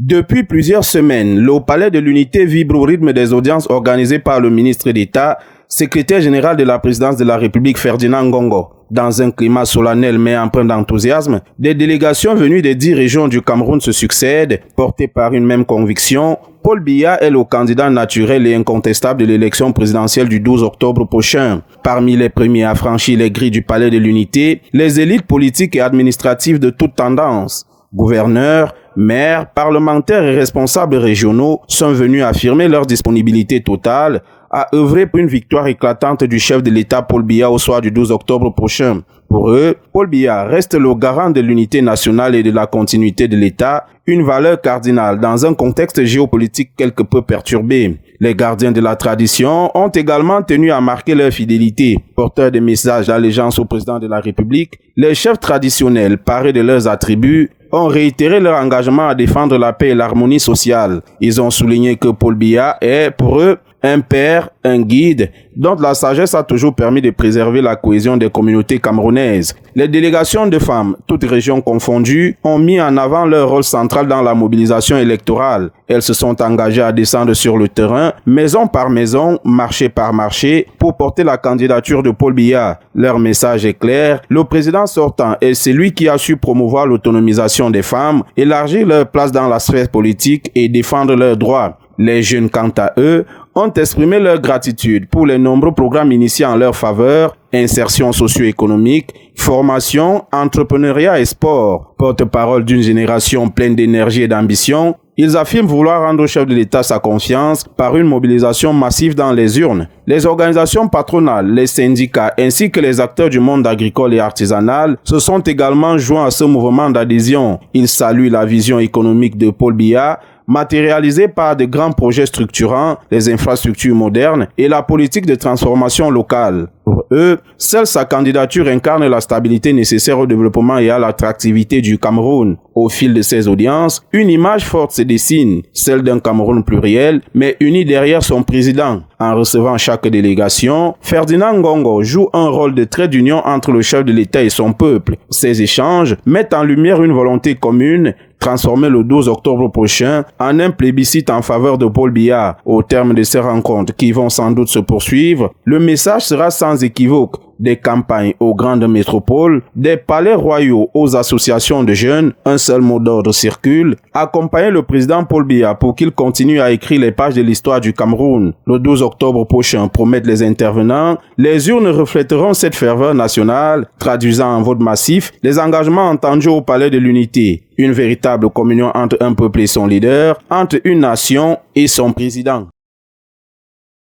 Depuis plusieurs semaines, le Palais de l'Unité vibre au rythme des audiences organisées par le ministre d'État, secrétaire général de la présidence de la République Ferdinand Ngongo. Dans un climat solennel mais empreint d'enthousiasme, des délégations venues des 10 régions du Cameroun se succèdent, portées par une même conviction. Paul Biya est le candidat naturel et incontestable de l'élection présidentielle du 12 octobre prochain. Parmi les premiers à franchir les grilles du Palais de l'Unité, les élites politiques et administratives de toute tendance, gouverneurs, maires, parlementaires et responsables régionaux sont venus affirmer leur disponibilité totale à œuvrer pour une victoire éclatante du chef de l'État Paul Biya au soir du 12 octobre prochain. Pour eux, Paul Biya reste le garant de l'unité nationale et de la continuité de l'État, une valeur cardinale dans un contexte géopolitique quelque peu perturbé. Les gardiens de la tradition ont également tenu à marquer leur fidélité. Porteurs des messages d'allégeance au président de la République, les chefs traditionnels, parés de leurs attributs, ont réitéré leur engagement à défendre la paix et l'harmonie sociale. Ils ont souligné que Paul Biya est, pour eux, un père, un guide, dont la sagesse a toujours permis de préserver la cohésion des communautés camerounaises. Les délégations de femmes, toutes régions confondues, ont mis en avant leur rôle central dans la mobilisation électorale. Elles se sont engagées à descendre sur le terrain, maison par maison, marché par marché, pour porter la candidature de Paul Biya. Leur message est clair, le président sortant est celui qui a su promouvoir l'autonomisation des femmes, élargir leur place dans la sphère politique et défendre leurs droits. Les jeunes, quant à eux, ont exprimé leur gratitude pour les nombreux programmes initiés en leur faveur, insertion socio-économique, formation, entrepreneuriat et sport. Porte-parole d'une génération pleine d'énergie et d'ambition, ils affirment vouloir rendre au chef de l'État sa confiance par une mobilisation massive dans les urnes. Les organisations patronales, les syndicats ainsi que les acteurs du monde agricole et artisanal se sont également joints à ce mouvement d'adhésion. Ils saluent la vision économique de Paul Biya, matérialisée par de grands projets structurants, les infrastructures modernes et la politique de transformation locale. Pour eux, seule sa candidature incarne la stabilité nécessaire au développement et à l'attractivité du Cameroun. Au fil de ces audiences, une image forte se dessine, celle d'un Cameroun pluriel, mais uni derrière son président. En recevant chaque délégation, Ferdinand Ngongo joue un rôle de trait d'union entre le chef de l'État et son peuple. Ces échanges mettent en lumière une volonté commune, transformer le 12 octobre prochain en un plébiscite en faveur de Paul Biya. Au terme de ces rencontres qui vont sans doute se poursuivre, le message sera sans équivoque. Des campagnes aux grandes métropoles, des palais royaux aux associations de jeunes, un seul mot d'ordre circule, accompagner le président Paul Biya pour qu'il continue à écrire les pages de l'histoire du Cameroun. Le 12 octobre prochain, promettent les intervenants, les urnes reflèteront cette ferveur nationale, traduisant en vote massif les engagements entendus au Palais de l'Unité. Une véritable communion entre un peuple et son leader, entre une nation et son président.